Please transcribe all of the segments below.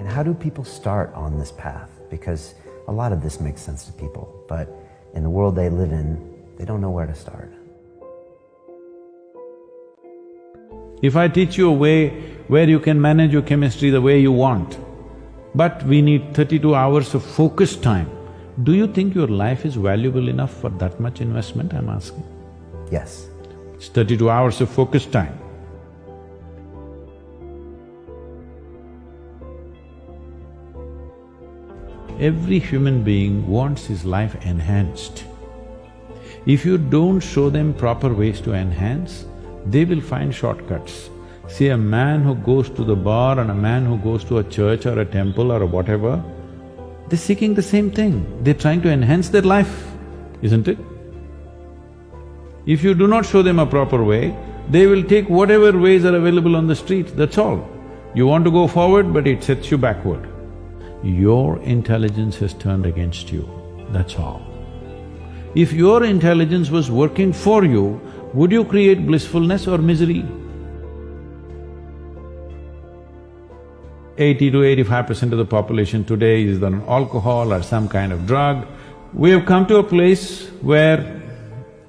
how do people start on this path? Because a lot of this makes sense to people, but in the world they live in, they don't know where to start. If I teach you a way where you can manage your chemistry the way you want, but we need 32 hours of focused time, do you think your life is valuable enough for that much investment, I'm asking? Yes. It's 32 hours of focused time. Every human being wants his life enhanced. If you don't show them proper ways to enhance, they will find shortcuts. See, a man who goes to the bar and a man who goes to a church or a temple or whatever, they're seeking the same thing. They're trying to enhance their life, isn't it? If you do not show them a proper way, they will take whatever ways are available on the street, that's all. You want to go forward, but it sets you backward. Your intelligence has turned against you, that's all. If your intelligence was working for you, would you create blissfulness or misery? 80 to 85% of the population today is on alcohol or some kind of drug. We have come to a place where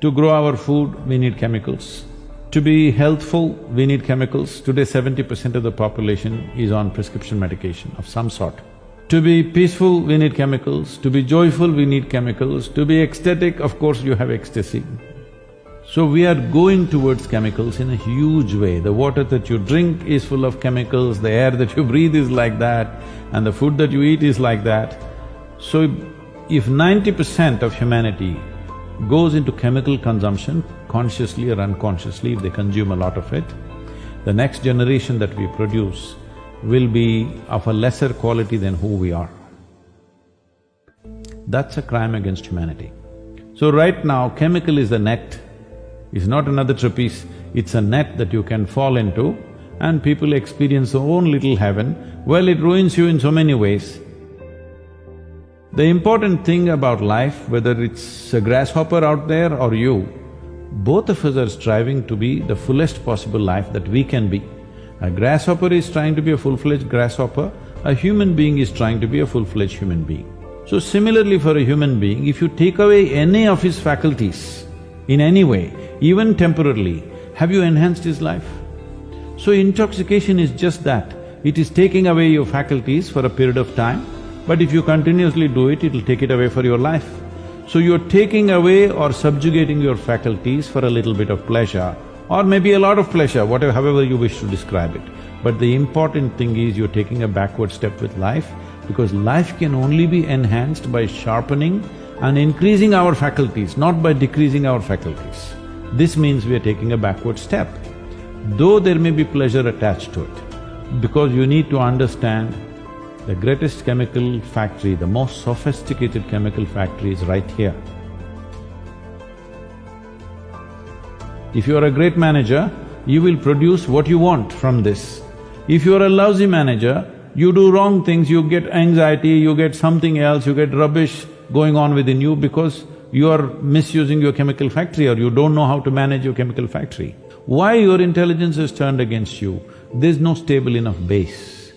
to grow our food, we need chemicals. To be healthful, we need chemicals. Today 70% of the population is on prescription medication of some sort. To be peaceful, we need chemicals. To be joyful, we need chemicals. To be ecstatic, of course you have ecstasy. So we are going towards chemicals in a huge way. The water that you drink is full of chemicals, the air that you breathe is like that, and the food that you eat is like that. So if 90% of humanity goes into chemical consumption, consciously or unconsciously, if they consume a lot of it, the next generation that we produce will be of a lesser quality than who we are. That's a crime against humanity. So right now, chemical is the net, it's not another trapeze, it's a net that you can fall into and people experience their own little heaven. Well, it ruins you in so many ways. The important thing about life, whether it's a grasshopper out there or you, both of us are striving to be the fullest possible life that we can be. A grasshopper is trying to be a full-fledged grasshopper, a human being is trying to be a full-fledged human being. So similarly for a human being, if you take away any of his faculties in any way, even temporarily, have you enhanced his life? So intoxication is just that, it is taking away your faculties for a period of time, but if you continuously do it, it'll take it away for your life. So you're taking away or subjugating your faculties for a little bit of pleasure, or maybe a lot of pleasure, whatever… however you wish to describe it. But the important thing is you're taking a backward step with life, because life can only be enhanced by sharpening and increasing our faculties, not by decreasing our faculties. This means we are taking a backward step, though there may be pleasure attached to it, because you need to understand the greatest chemical factory, the most sophisticated chemical factory is right here. If you are a great manager, you will produce what you want from this. If you are a lousy manager, you do wrong things, you get anxiety, you get something else, you get rubbish going on within you because you are misusing your chemical factory or you don't know how to manage your chemical factory. Why your intelligence is turned against you? There's no stable enough base.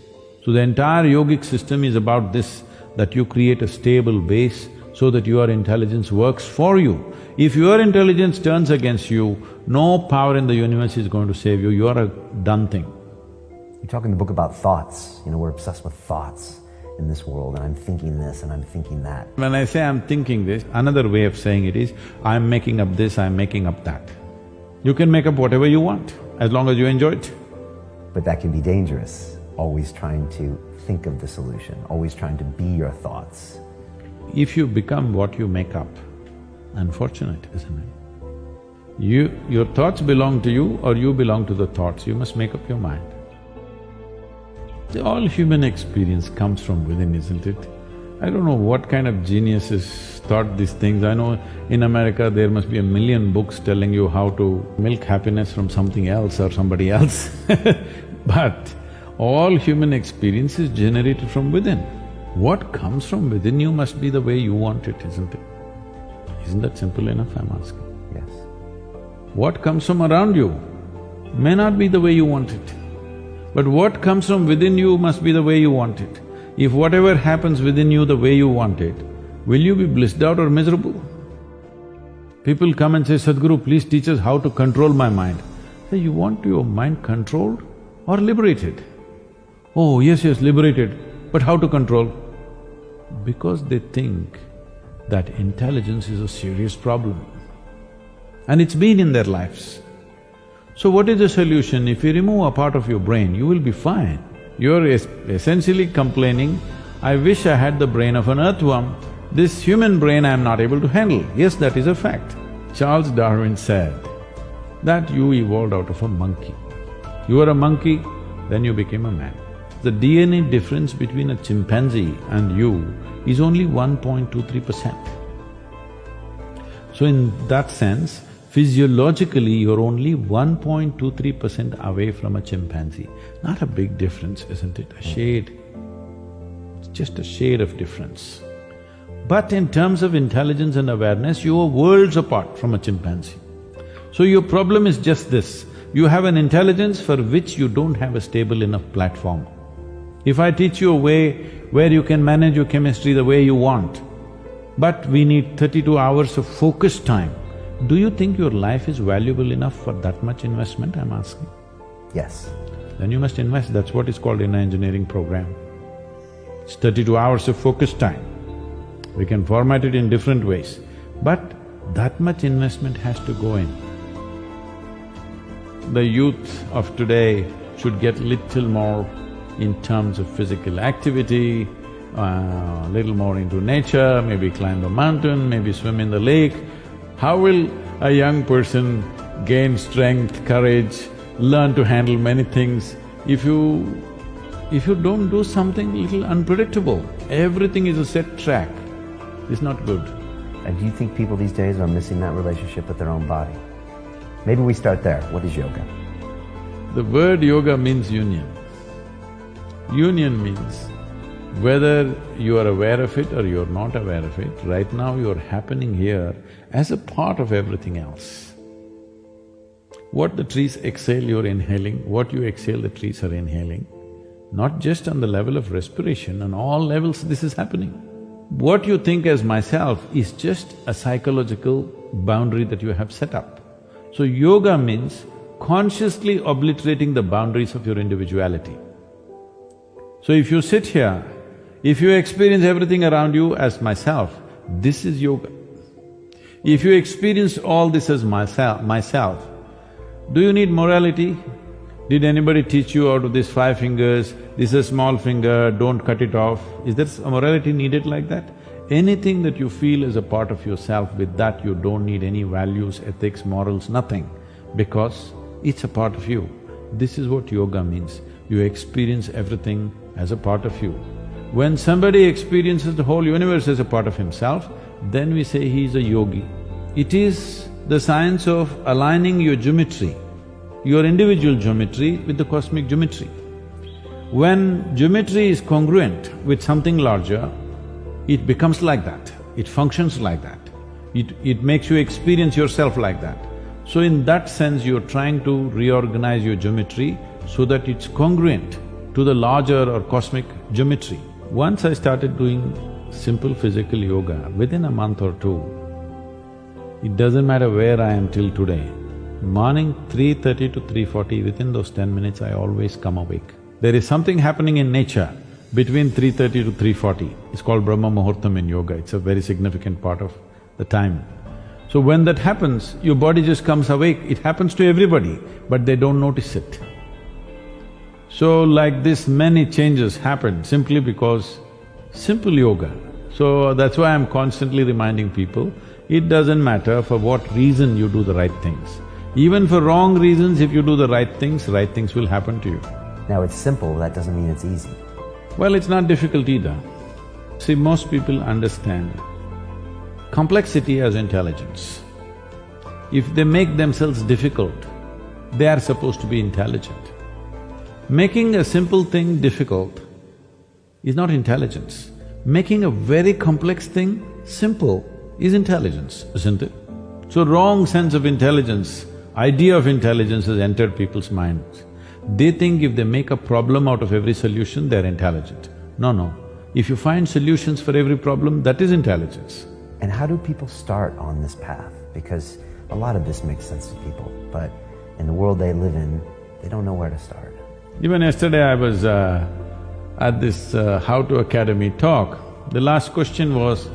So the entire yogic system is about this, that you create a stable base so that your intelligence works for you. If your intelligence turns against you, no power in the universe is going to save you, you are a done thing. You talk in the book about thoughts, we're obsessed with thoughts in this world, and I'm thinking this and I'm thinking that. When I say I'm thinking this, another way of saying it is, I'm making up this, I'm making up that. You can make up whatever you want, as long as you enjoy it. But that can be dangerous, always trying to think of the solution, always trying to be your thoughts. If you become what you make up, unfortunate, isn't it? Your thoughts belong to you or you belong to the thoughts, you must make up your mind. All human experience comes from within, isn't it? I don't know what kind of geniuses thought these things. I know in America there must be 1,000,000 books telling you how to milk happiness from something else or somebody else but all human experience is generated from within. What comes from within you must be the way you want it, isn't it? Isn't that simple enough, I'm asking? Yes. What comes from around you may not be the way you want it, but what comes from within you must be the way you want it. If whatever happens within you the way you want it, will you be blissed out or miserable? People come and say, Sadhguru, please teach us how to control my mind. Say, you want your mind controlled or liberated? Oh, yes, liberated, but how to control? Because they think that intelligence is a serious problem. And it's been in their lives. So what is the solution? If you remove a part of your brain, you will be fine. You're essentially complaining, I wish I had the brain of an earthworm. This human brain I am not able to handle. Yes, that is a fact. Charles Darwin said that you evolved out of a monkey. You were a monkey, then you became a man. The DNA difference between a chimpanzee and you is only 1.23%. So in that sense, physiologically you're only 1.23% away from a chimpanzee. Not a big difference, isn't it? A shade. It's just a shade of difference. But in terms of intelligence and awareness, you are worlds apart from a chimpanzee. So your problem is just this, you have an intelligence for which you don't have a stable enough platform. If I teach you a way where you can manage your chemistry the way you want, but we need 32 hours of focused time, do you think your life is valuable enough for that much investment, I'm asking? Yes. Then you must invest, that's what is called in an engineering program. It's 32 hours of focused time. We can format it in different ways, but that much investment has to go in. The youth of today should get little more in terms of physical activity, little more into nature, maybe climb a mountain, maybe swim in the lake. How will a young person gain strength, courage, learn to handle many things if you don't do something little unpredictable? Everything is a set track. It's not good. And do you think people these days are missing that relationship with their own body? Maybe we start there. What is yoga? The word yoga means union. Union means whether you are aware of it or you're not aware of it, right now you're happening here as a part of everything else. What the trees exhale, you're inhaling, what you exhale, the trees are inhaling. Not just on the level of respiration, on all levels this is happening. What you think as myself is just a psychological boundary that you have set up. So yoga means consciously obliterating the boundaries of your individuality. So if you sit here, if you experience everything around you as myself, this is yoga. If you experience all this as myself, do you need morality? Did anybody teach you out of these 5 fingers, this is a small finger, don't cut it off? Is there a morality needed like that? Anything that you feel is a part of yourself, with that you don't need any values, ethics, morals, nothing, because it's a part of you. This is what yoga means. You experience everything as a part of you. When somebody experiences the whole universe as a part of himself, then we say he is a yogi. It is the science of aligning your geometry, your individual geometry with the cosmic geometry. When geometry is congruent with something larger, it becomes like that, it functions like that, it makes you experience yourself like that. So in that sense, you're trying to reorganize your geometry so that it's congruent to the larger or cosmic geometry. Once I started doing simple physical yoga, within a month or two, it doesn't matter where I am till today, morning 3:30 to 3:40, within those 10 minutes I always come awake. There is something happening in nature between 3:30 to 3:40, it's called Brahma Muhurtam in yoga, it's a very significant part of the time. So when that happens, your body just comes awake, it happens to everybody, but they don't notice it. So like this, many changes happen simply because simple yoga. So that's why I'm constantly reminding people, it doesn't matter for what reason you do the right things. Even for wrong reasons, if you do the right things will happen to you. Now it's simple, that doesn't mean it's easy. Well, it's not difficult either. See, most people understand complexity as intelligence. If they make themselves difficult, they are supposed to be intelligent. Making a simple thing difficult is not intelligence. Making a very complex thing simple is intelligence, isn't it? So wrong sense of intelligence, idea of intelligence has entered people's minds. They think if they make a problem out of every solution, they're intelligent. No, If you find solutions for every problem, that is intelligence. And how do people start on this path? Because a lot of this makes sense to people, but in the world they live in, they don't know where to start. Even yesterday I was at this How to Academy talk. The last question was,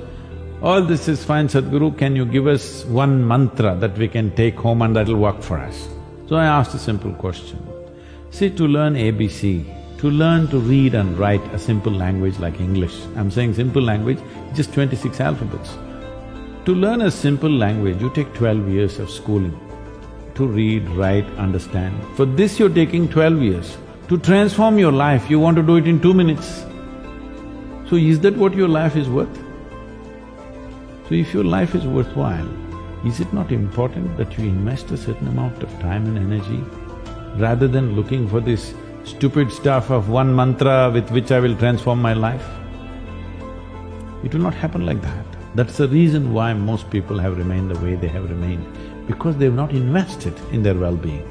all this is fine, Sadhguru, can you give us one mantra that we can take home and that'll work for us? So I asked a simple question. See, to learn ABC, to learn to read and write a simple language like English, I'm saying simple language, just 26 alphabets. To learn a simple language, you take 12 years of schooling. To read, write, understand. For this you're taking 12 years. To transform your life, you want to do it in 2 minutes. So is that what your life is worth? So if your life is worthwhile, is it not important that you invest a certain amount of time and energy rather than looking for this stupid stuff of one mantra with which I will transform my life? It will not happen like that. That's the reason why most people have remained the way they have remained, because they've not invested in their well-being.